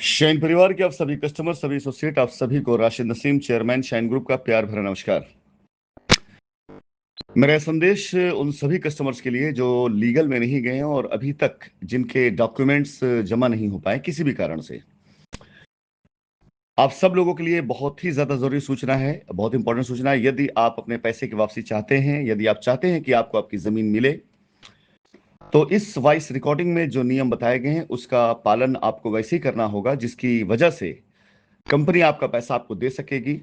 Shine परिवार के आप सभी कस्टमर, सभी एसोसिएट, आप सभी को Rashid Naseem, chairman shine group का प्यार भरा नमस्कार। मेरा संदेश उन सभी कस्टमर्स के लिए जो लीगल में नहीं गए हैं और अभी तक जिनके डॉक्यूमेंट्स जमा नहीं हो पाए किसी भी कारण से। आप सब लोगों के लिए बहुत ही ज्यादा जरूरी सूचना है, बहुत इंपॉर्टेंट सूचना है। यदि आप अपने पैसे की वापसी चाहते हैं, यदि आप चाहते हैं कि आपको आपकी जमीन मिले, तो इस वॉइस रिकॉर्डिंग में जो नियम बताए गए हैं उसका पालन आपको वैसे ही करना होगा जिसकी वजह से कंपनी आपका पैसा आपको दे सकेगी।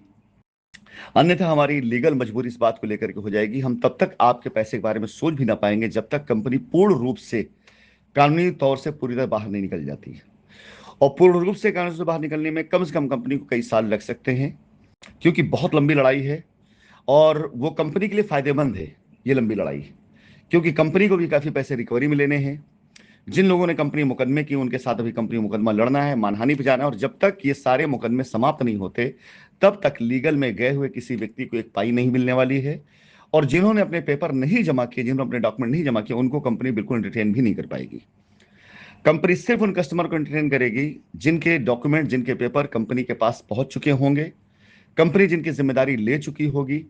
अन्यथा हमारी लीगल मजबूरी इस बात को लेकर के हो जाएगी, हम तब तक आपके पैसे के बारे में सोच भी ना पाएंगे जब तक कंपनी पूर्ण रूप से कानूनी तौर से पूरी तरह बाहर नहीं निकल जाती है। और पूर्ण रूप से कानून से बाहर निकलने में कम से कम कंपनी को कई साल लग सकते हैं, क्योंकि बहुत लंबी लड़ाई है और वो कंपनी के लिए फायदेमंद है ये लंबी लड़ाई, क्योंकि कंपनी को भी काफी पैसे रिकवरी में लेने हैं। जिन लोगों ने कंपनी मुकदमे की उनके साथ अभी कंपनी मुकदमा लड़ना है, मानहानि पे जाना है, और जब तक ये सारे मुकदमे समाप्त नहीं होते तब तक लीगल में गए हुए किसी व्यक्ति को एक पाई नहीं मिलने वाली है। और जिन्होंने अपने पेपर नहीं जमा किए, जिन्होंने अपने डॉक्यूमेंट नहीं जमा किए, उनको कंपनी बिल्कुल एंटरटेन भी नहीं कर पाएगी। कंपनी सिर्फ उन कस्टमर को एंटरटेन करेगी जिनके डॉक्यूमेंट, जिनके पेपर कंपनी के पास पहुंच चुके होंगे, कंपनी जिनकी जिम्मेदारी ले चुकी होगी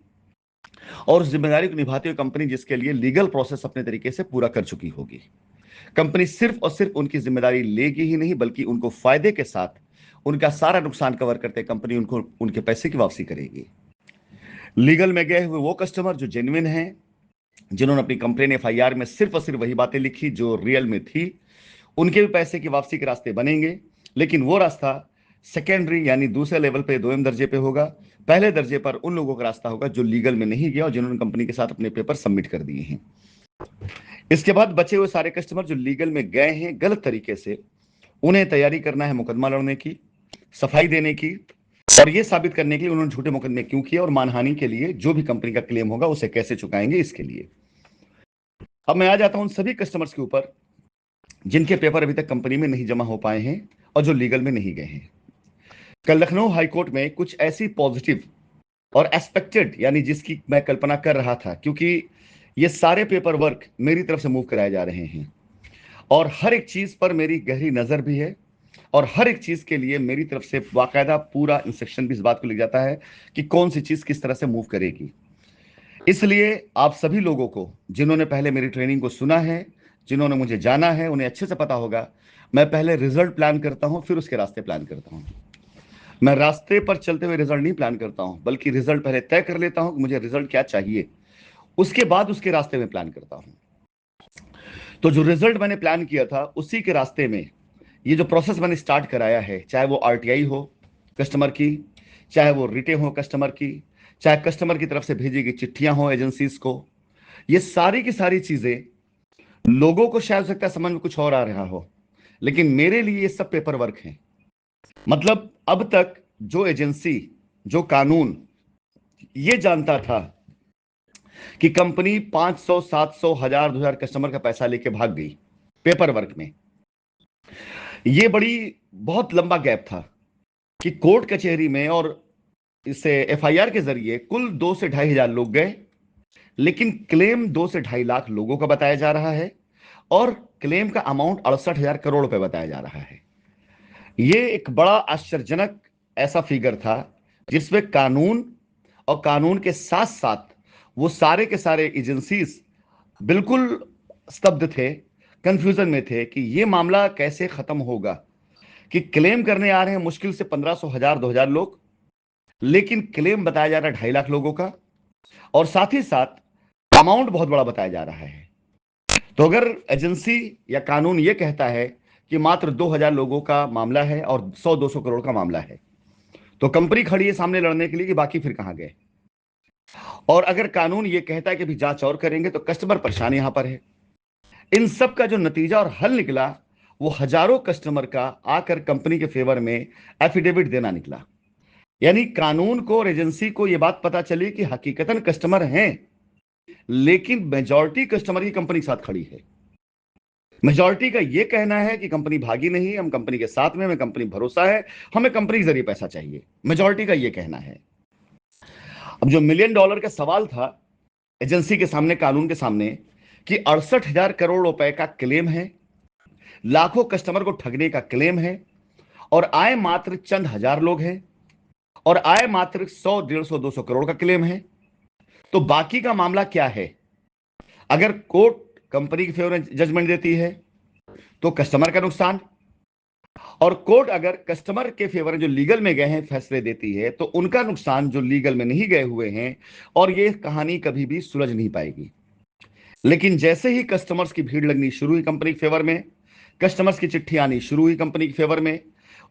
और उस जिम्मेदारी को निभाते हुए कंपनी जिसके लिए लीगल प्रोसेस अपने तरीके से पूरा कर चुकी होगी। कंपनी सिर्फ और सिर्फ उनकी जिम्मेदारी लेगी ही नहीं, बल्कि उनको फायदे के साथ उनका सारा नुकसान कवर करते कंपनी उनको उनके पैसे की वापसी करेगी। लीगल में गए हुए वो कस्टमर जो जेन्युइन हैं, जिन्होंने अपनी कंप्लेन एफआईआर में सिर्फ और सिर्फ वही बातें लिखी जो रियल में थी, उनके भी पैसे की वापसी के रास्ते बनेंगे। लेकिन वो रास्ता सेकेंडरी यानी दूसरे लेवल पे, 2वें दर्जे पे होगा। पहले दर्जे पर उन लोगों का रास्ता होगा जो लीगल में नहीं गया और जिन्होंने कंपनी के साथ अपने पेपर सबमिट कर दिए हैं। इसके बाद बचे हुए सारे कस्टमर जो लीगल में गए हैं गलत तरीके से, उन्हें तैयारी करना है मुकदमा लड़ने की, सफाई देने की, और यह साबित करने के लिए उन्होंने झूठे मुकदमे क्यों किए और मानहानि के लिए जो भी कंपनी का क्लेम होगा उसे कैसे चुकाएंगे, इसके लिए। अब मैं आ जाता हूं उन सभी कस्टमर्स के ऊपर जिनके पेपर अभी तक कंपनी में नहीं जमा हो पाए हैं और जो लीगल में नहीं गए हैं। कल लखनऊ हाईकोर्ट में कुछ ऐसी पॉजिटिव और एक्सपेक्टेड, यानी जिसकी मैं कल्पना कर रहा था, क्योंकि ये सारे पेपर वर्क मेरी तरफ से मूव कराए जा रहे हैं और हर एक चीज पर मेरी गहरी नजर भी है और हर एक चीज के लिए मेरी तरफ से बाकायदा पूरा इंस्ट्रक्शन भी इस बात को लिख जाता है कि कौन सी चीज किस तरह से मूव करेगी। इसलिए आप सभी लोगों को जिन्होंने पहले मेरी ट्रेनिंग को सुना है, जिन्होंने मुझे जाना है, उन्हें अच्छे से पता होगा मैं पहले रिजल्ट प्लान करता हूं, फिर उसके रास्ते प्लान करता हूं। मैं रास्ते पर चलते हुए रिजल्ट नहीं प्लान करता हूं, बल्कि रिजल्ट पहले तय कर लेता हूं कि मुझे रिजल्ट क्या चाहिए, उसके बाद उसके रास्ते में प्लान करता हूं। तो जो रिजल्ट मैंने प्लान किया था उसी के रास्ते में ये जो प्रोसेस मैंने स्टार्ट कराया है, चाहे वो आरटीआई हो कस्टमर की, चाहे वो रिटे हो कस्टमर की, चाहे कस्टमर की तरफ से भेजी गई चिट्ठियां हो एजेंसीज को, ये सारी की सारी चीजें लोगों को शायद हो सकता है समझ में कुछ और आ रहा हो, लेकिन मेरे लिए ये सब पेपर वर्क है। मतलब अब तक जो एजेंसी, जो कानून ये जानता था कि कंपनी 500, 700, 1000, 2000 कस्टमर का पैसा लेके भाग गई पेपर वर्क में, ये बड़ी बहुत लंबा गैप था कि कोर्ट कचहरी में और इससे एफआईआर के जरिए कुल 2 से 2500 लोग गए, लेकिन क्लेम 2 से 2.5 लाख लोगों का बताया जा रहा है और क्लेम का अमाउंट 68,000 करोड़ रुपए बताया जा रहा है। यह एक बड़ा आश्चर्यजनक ऐसा फिगर था जिसमें कानून और कानून के साथ साथ वो सारे के सारे एजेंसीज बिल्कुल स्तब्ध थे, कंफ्यूजन में थे कि ये मामला कैसे खत्म होगा, कि क्लेम करने आ रहे हैं मुश्किल से 1500, 1000, 2000 लोग, लेकिन क्लेम बताया जा रहा है 2.5 लाख लोगों का और साथ ही साथ अमाउंट बहुत बड़ा बताया जा रहा है। तो अगर एजेंसी या कानून यह कहता है कि मात्र 2000 लोगों का मामला है और 100-200 करोड़ का मामला है, तो कंपनी खड़ी है सामने लड़ने के लिए कि बाकी फिर कहां गए। और अगर कानून यह कहता है कि भी जांच और करेंगे, तो कस्टमर परेशान यहां पर है। इन सब का जो नतीजा और हल निकला वो हजारों कस्टमर का आकर कंपनी के फेवर में एफिडेविट देना निकला। यानी कानून को और एजेंसी को यह बात पता चली कि हकीकतन कस्टमर हैं, लेकिन मेजॉरिटी कस्टमर की कंपनी के साथ खड़ी है। मेजॉरिटी का यह कहना है कि कंपनी भागी नहीं, हम कंपनी के साथ में, हमें कंपनी भरोसा है, हमें कंपनी के जरिए पैसा चाहिए। मेजॉरिटी का यह कहना है। अब जो $1 मिलियन का सवाल था एजेंसी के सामने, कानून के सामने, कि 68,000 करोड़ रुपए का क्लेम है, लाखों कस्टमर को ठगने का क्लेम है और आए मात्र चंद हजार लोग हैं और आए मात्र 100, 150, 200 करोड़ का क्लेम है, तो बाकी का मामला क्या है? अगर कोर्ट कंपनी के फेवर में जजमेंट देती है तो कस्टमर का नुकसान, और कोर्ट अगर कस्टमर के फेवर में जो लीगल में गए हैं फैसले देती है तो उनका नुकसान जो लीगल में नहीं गए हुए हैं, और ये कहानी कभी भी सुलझ नहीं पाएगी। लेकिन जैसे ही कस्टमर्स की भीड़ लगनी शुरू हुई कंपनी के फेवर में, कस्टमर्स की चिट्ठी आनी शुरू हुई कंपनी के फेवर में,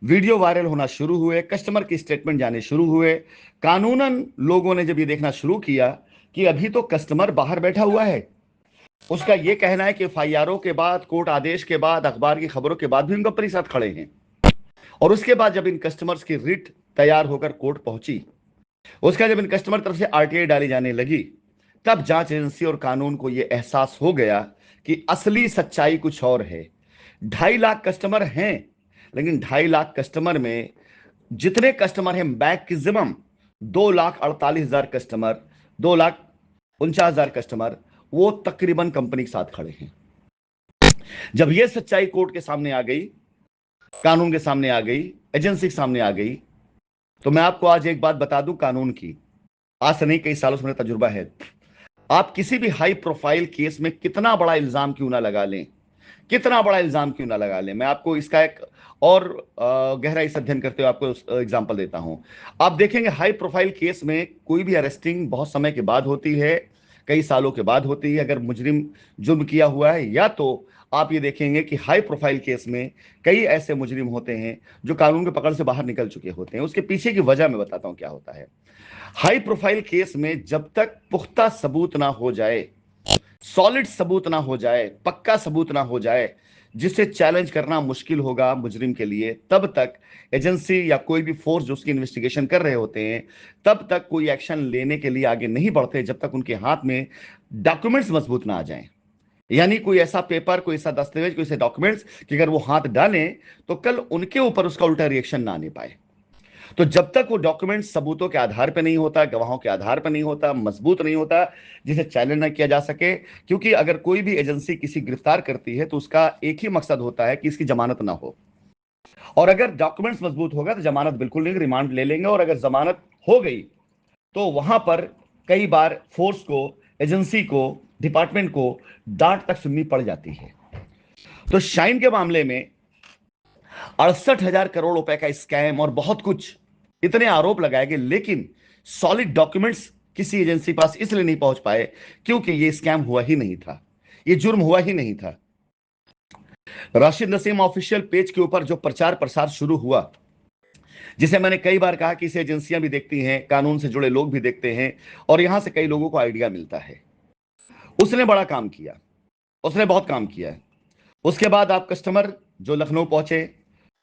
वीडियो वायरल होना शुरू हुए, कस्टमर की स्टेटमेंट जाने शुरू हुए, कानूनन लोगों ने जब ये देखना शुरू किया कि अभी तो कस्टमर बाहर बैठा हुआ है, उसका यह कहना है कि एफआईआरों के बाद, कोर्ट आदेश के बाद, अखबार की खबरों के बाद भी हम कंपनी साथ खड़े हैं, और उसके बाद जब इन कस्टमर्स की रिट तैयार होकर कोर्ट पहुंची, उसका जब इन कस्टमर तरफ से आरटीआई डाली जाने लगी, तब जांच एजेंसी और कानून को यह एहसास हो गया कि असली सच्चाई कुछ और है। 2.5 लाख कस्टमर हैं, लेकिन 2.5 लाख कस्टमर में जितने कस्टमर हैं मैक्सिमम 2,48,000 कस्टमर, 2,49,000 कस्टमर, वो तकरीबन कंपनी के साथ खड़े हैं। जब यह सच्चाई कोर्ट के सामने आ गई, कानून के सामने आ गई, एजेंसी के सामने आ गई, तो मैं आपको आज एक बात बता दूं कानून की, आज से नहीं कई सालों से मेरा तजुर्बा है। आप किसी भी हाई प्रोफाइल केस में कितना बड़ा इल्जाम क्यों ना लगा लें, कितना बड़ा इल्जाम क्यों ना लगा लें, मैं आपको इसका एक और गहराई से अध्ययन करते हुए आपको एग्जांपल देता हूं। आप देखेंगे हाई प्रोफाइल केस में कोई भी अरेस्टिंग बहुत समय के बाद होती है, कई सालों के बाद होती है, अगर मुजरिम जुर्म किया हुआ है, या तो आप ये देखेंगे कि हाई प्रोफाइल केस में कई ऐसे मुजरिम होते हैं जो कानून की पकड़ से बाहर निकल चुके होते हैं। उसके पीछे की वजह मैं बताता हूं क्या होता है। हाई प्रोफाइल केस में जब तक पुख्ता सबूत ना हो जाए, सॉलिड सबूत ना हो जाए, पक्का सबूत ना हो जाए, जिसे चैलेंज करना मुश्किल होगा मुजरिम के लिए, तब तक एजेंसी या कोई भी फोर्स जो उसकी इन्वेस्टिगेशन कर रहे होते हैं, तब तक कोई एक्शन लेने के लिए आगे नहीं बढ़ते जब तक उनके हाथ में डॉक्यूमेंट्स मजबूत ना आ जाएं। यानी कोई ऐसा पेपर, कोई ऐसा दस्तावेज, कोई ऐसे डॉक्यूमेंट्स कि अगर वो हाथ डालें तो कल उनके ऊपर उसका उल्टा रिएक्शन ना आने पाए। तो जब तक वो डॉक्यूमेंट सबूतों के आधार पर नहीं होता, गवाहों के आधार पर नहीं होता, मजबूत नहीं होता, जिसे चैलेंज ना किया जा सके, क्योंकि अगर कोई भी एजेंसी किसी गिरफ्तार करती है तो उसका एक ही मकसद होता है कि इसकी जमानत ना हो, और अगर डॉक्यूमेंट्स मजबूत होगा तो जमानत बिल्कुल नहीं, रिमांड ले लेंगे, और अगर जमानत हो गई तो वहां पर कई बार फोर्स को, एजेंसी को, डिपार्टमेंट को डांट तक सुननी पड़ जाती है। तो शाइन के मामले में 68,000 करोड़ रुपए का स्कैम और बहुत कुछ, इतने आरोप लगाए गए, लेकिन सॉलिड डॉक्यूमेंट्स किसी एजेंसी पास इसलिए नहीं पहुंच पाए क्योंकि यह स्कैम हुआ ही नहीं था, यह जुर्म हुआ ही नहीं था। राशिद नसीम ऑफिशियल पेज के ऊपर जो प्रचार प्रसार शुरू हुआ, जिसे मैंने कई बार कहा कि इसे एजेंसियां भी देखती हैं, कानून से जुड़े लोग भी देखते हैं, और यहां से कई लोगों को आइडिया मिलता है, उसने बड़ा काम किया, उसने बहुत काम किया है। उसके बाद आप कस्टमर जो लखनऊ पहुंचे,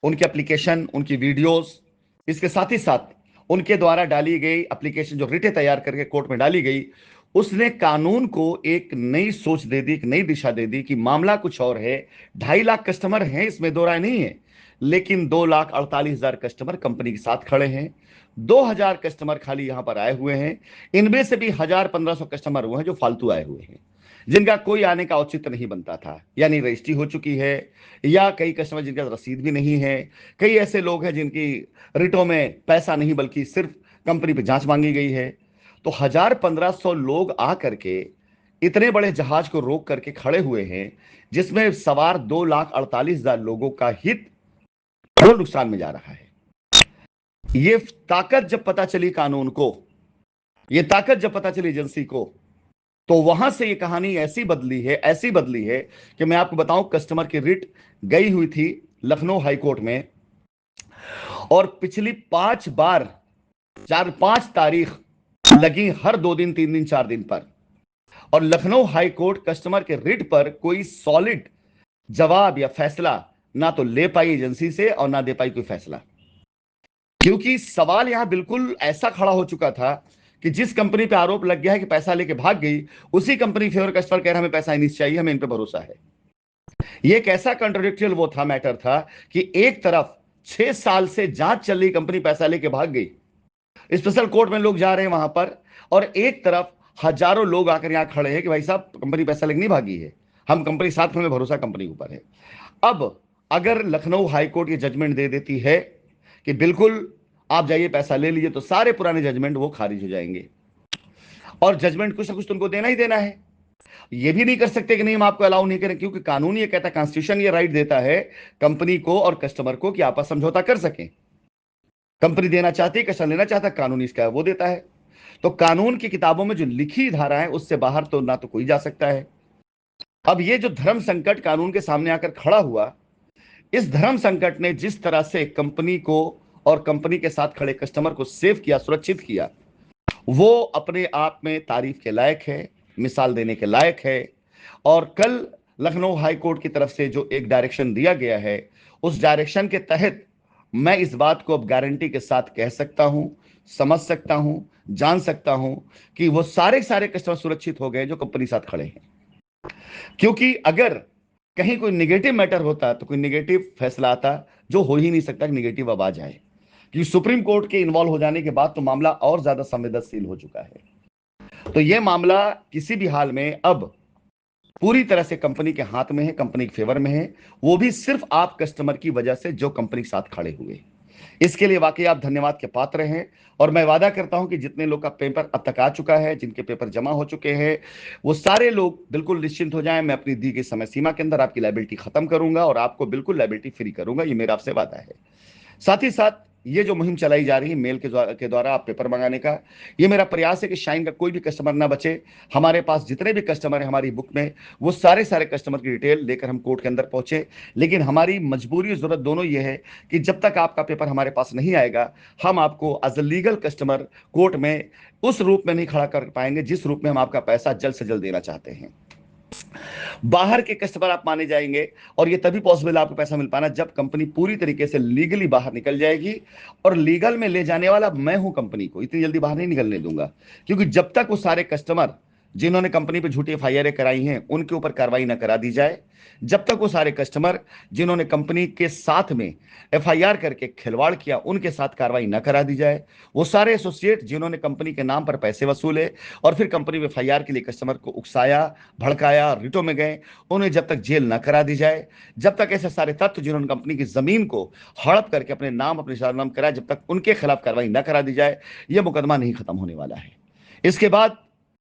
उनकी एप्लीकेशन, उनकी वीडियोस, इसके साथ ही साथ उनके द्वारा डाली गई एप्लीकेशन जो रिटें तैयार करके कोर्ट में डाली गई, उसने कानून को एक नई सोच दे दी, एक नई दिशा दे दी कि मामला कुछ और है। 2.5 लाख कस्टमर हैं, इसमें दो राय नहीं है, लेकिन 2,48,000 कस्टमर कंपनी के साथ खड़े हैं। 2,000 कस्टमर खाली यहां पर आए हुए हैं, इनमें से भी 1,000-1,500 कस्टमर वो हैं जो फालतू आए हुए हैं, जिनका कोई आने का औचित्य नहीं बनता था, यानी रजिस्ट्री हो चुकी है, या कई कस्टमर जिनका रसीद भी नहीं है, कई ऐसे लोग हैं जिनकी रिटों में पैसा नहीं बल्कि सिर्फ कंपनी पे जांच मांगी गई है। तो 1,000-1,500 लोग आकर के इतने बड़े जहाज को रोक करके खड़े हुए हैं, जिसमें सवार 2,48,000 लोगों का हित और नुकसान में जा रहा है। ये ताकत जब पता चली कानून को, ये ताकत जब पता चली एजेंसी को, तो वहां से ये कहानी ऐसी बदली है, ऐसी बदली है कि मैं आपको बताऊं, कस्टमर की रिट गई हुई थी लखनऊ हाईकोर्ट में, और पिछली 5 बार 4-5 तारीख लगी, हर 2 दिन, 3 दिन, 4 दिन पर, और लखनऊ हाईकोर्ट कस्टमर के रिट पर कोई सॉलिड जवाब या फैसला ना तो ले पाई एजेंसी से और ना दे पाई कोई फैसला, क्योंकि सवाल यहां बिल्कुल ऐसा खड़ा हो चुका था कि जिस कंपनी पे आरोप लग गया है कि पैसा लेके भाग गई, उसी कंपनी फेवर कस्टमर कह रहा हमें पैसा नहीं चाहिए, हमें इन पे भरोसा है। ये एक ऐसा कॉन्ट्रोडिक्टियल वो था, मैटर था कि एक तरफ 6 साल से जांच चल रही कंपनी पैसा लेके भाग गई, स्पेशल कोर्ट में लोग जा रहे हैं वहां पर, और एक तरफ हजारों लोग आकर यहां खड़े हैं कि भाई साहब कंपनी पैसा लेके नहीं भागी है, हम कंपनी साथ, हमें भरोसा कंपनी ऊपर है। अब अगर लखनऊ हाईकोर्ट ये जजमेंट दे देती है कि बिल्कुल आप जाइए पैसा ले लीजिए, तो सारे पुराने जजमेंट वो खारिज हो जाएंगे और जजमेंट कुछ ना कुछ तुमको देना ही देना है। ये भी नहीं कर सकते कि नहीं हम आपको अलाउ नहीं करें, क्योंकि कानून ये कहता है, कॉन्स्टिट्यूशन ये राइट देता है कंपनी को और कस्टमर को कि आपस समझौता कर सकें। कंपनी देना चाहती है, कस्टमर लेना चाहता है, कानून इसका वो देता है। तो कानून की किताबों में जो लिखी धारा है उससे बाहर तो ना तो कोई जा सकता है। अब ये जो धर्म संकट कानून के सामने आकर खड़ा हुआ, इस धर्म संकट ने जिस तरह से कंपनी को और कंपनी के साथ खड़े कस्टमर को सेव किया, सुरक्षित किया, वो अपने आप में तारीफ के लायक है, मिसाल देने के लायक है। और कल लखनऊ हाई कोर्ट की तरफ से जो एक डायरेक्शन दिया गया है, उस डायरेक्शन के तहत मैं इस बात को अब गारंटी के साथ कह सकता हूं, समझ सकता हूं, जान सकता हूं कि वो सारे सारे कस्टमर सुरक्षित हो गए जो कंपनी साथ खड़े हैं। क्योंकि अगर कहीं कोई निगेटिव मैटर होता तो कोई निगेटिव फैसला आता, जो हो ही नहीं सकता कि निगेटिव आवाज आए, क्योंकि सुप्रीम कोर्ट के इन्वॉल्व हो जाने के बाद तो मामला और ज्यादा संवेदनशील हो चुका है। तो यह मामला किसी भी हाल में अब पूरी तरह से कंपनी के हाथ में है, कंपनी के फेवर में है, वो भी सिर्फ आप कस्टमर की वजह से जो कंपनी के साथ खड़े हुए। इसके लिए वाकई आप धन्यवाद के पात्र हैं। और मैं वादा करता हूं कि जितने लोग का पेपर अब तक आ चुका है, जिनके पेपर जमा हो चुके हैं, वो सारे लोग बिल्कुल निश्चिंत हो जाएं। मैं अपनी दी गई समय सीमा के अंदर आपकी लायबिलिटी खत्म करूंगा और आपको बिल्कुल लायबिलिटी फ्री करूंगा, ये मेरा आपसे वादा है। साथ ही साथ ये जो मुहिम चलाई जा रही है मेल के द्वारा आप पेपर मंगाने का, ये मेरा प्रयास है कि शाइन का कोई भी कस्टमर ना बचे। हमारे पास जितने भी कस्टमर है हमारी बुक में, वो सारे सारे कस्टमर की डिटेल लेकर हम कोर्ट के अंदर पहुंचे। लेकिन हमारी मजबूरी और जरूरत दोनों ये है कि जब तक आपका पेपर हमारे पास नहीं आएगा, हम आपको as a legal customer court में उस रूप में नहीं खड़ा कर पाएंगे जिस रूप में हम आपका पैसा जल्द से जल्द देना चाहते हैं। बाहर के कस्टमर आप माने जाएंगे, और ये तभी पॉसिबल आपको पैसा मिल पाना जब कंपनी पूरी तरीके से लीगली बाहर निकल जाएगी। और लीगल में ले जाने वाला मैं हूं, कंपनी को इतनी जल्दी बाहर नहीं निकलने दूंगा। क्योंकि जब तक वो सारे कस्टमर जिन्होंने कंपनी पे झूठी एफआईआर कराई हैं उनके ऊपर कार्रवाई ना करा दी जाए, जब तक वो सारे कस्टमर जिन्होंने कंपनी के साथ में एफआईआर करके खिलवाड़ किया उनके साथ कार्रवाई ना करा दी जाए, वो सारे एसोसिएट जिन्होंने कंपनी के नाम पर पैसे वसूले और फिर कंपनी में एफआईआर के लिए कस्टमर को उकसाया, भड़काया, रिटों में गए, उन्हें जब तक जेल न करा दी जाए, जब तक ऐसे सारे तत्व जिन्होंने कंपनी की जमीन को हड़प करके अपने नाम अपने नाम कराया, जब तक उनके खिलाफ कार्रवाई न करा दी जाए, यह मुकदमा नहीं खत्म होने वाला है। इसके बाद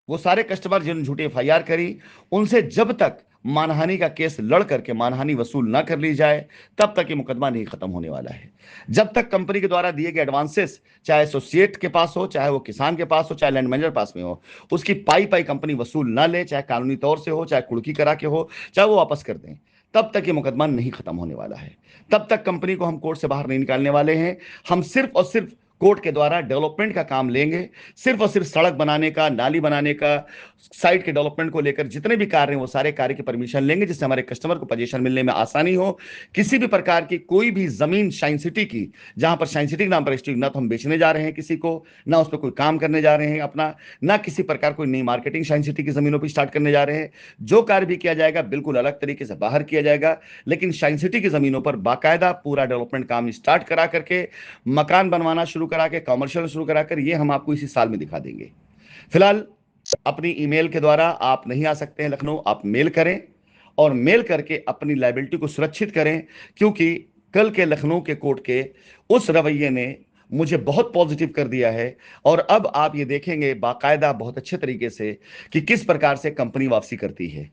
वो सारे कस्टमर जिन्होंने झूठी एफआईआर करी, उनसे जब तक मानहानि का केस लड़ करके मानहानि वसूल ना कर ली जाए, तब तक ये मुकदमा नहीं खत्म होने वाला है। जब तक कंपनी के द्वारा दिए गए एडवांसेस चाहे एसोसिएट के पास हो, चाहे वो किसान के पास हो, चाहे लैंड मैनेजर पास में हो, उसकी पाई पाई कंपनी वसूल ना ले, चाहे कानूनी तौर से हो, चाहे कुड़की करा के हो, चाहे वो वापस कर दें, तब तक ये मुकदमा नहीं खत्म होने वाला है। तब तक कंपनी को हम कोर्ट से बाहर नहीं निकालने वाले हैं। हम सिर्फ और सिर्फ कोर्ट के द्वारा डेवलपमेंट का काम लेंगे, सिर्फ और सिर्फ सड़क बनाने का, नाली बनाने का, साइट के डेवलपमेंट को लेकर जितने भी कार्य हैं वो सारे कार्य की परमिशन लेंगे, जिससे हमारे कस्टमर को पोजीशन मिलने में आसानी हो। किसी भी प्रकार की कोई भी जमीन शाइन सिटी की, जहां पर शाइन सिटी के नाम पर रजिस्ट्री, ना तो हम बेचने जा रहे हैं किसी को, ना उस पर कोई काम करने जा रहे हैं अपना, ना किसी प्रकार कोई नई मार्केटिंग शाइन सिटी की जमीनों पर स्टार्ट करने जा रहे हैं। जो कार्य भी किया जाएगा बिल्कुल अलग तरीके से बाहर किया जाएगा, लेकिन शाइन सिटी की जमीनों पर बाकायदा पूरा डेवलपमेंट काम स्टार्ट करा करके, मकान बनवाना शुरू करा के, कमर्शियल शुरू करा कर, ये हम आपको इसी साल में दिखा देंगे। फिलहाल अपनी ईमेल के द्वारा आप नहीं आ सकते हैं लखनऊ, आप मेल करें और मेल करके अपनी लायबिलिटी को सुरक्षित करें। क्योंकि कल के लखनऊ के कोर्ट के उस रवैये ने मुझे बहुत पॉजिटिव कर दिया है। और अब आप ये देखेंगे बाकायदा बहुत अच्छे तरीके से कि किस प्रकार से कंपनी वापसी करती है।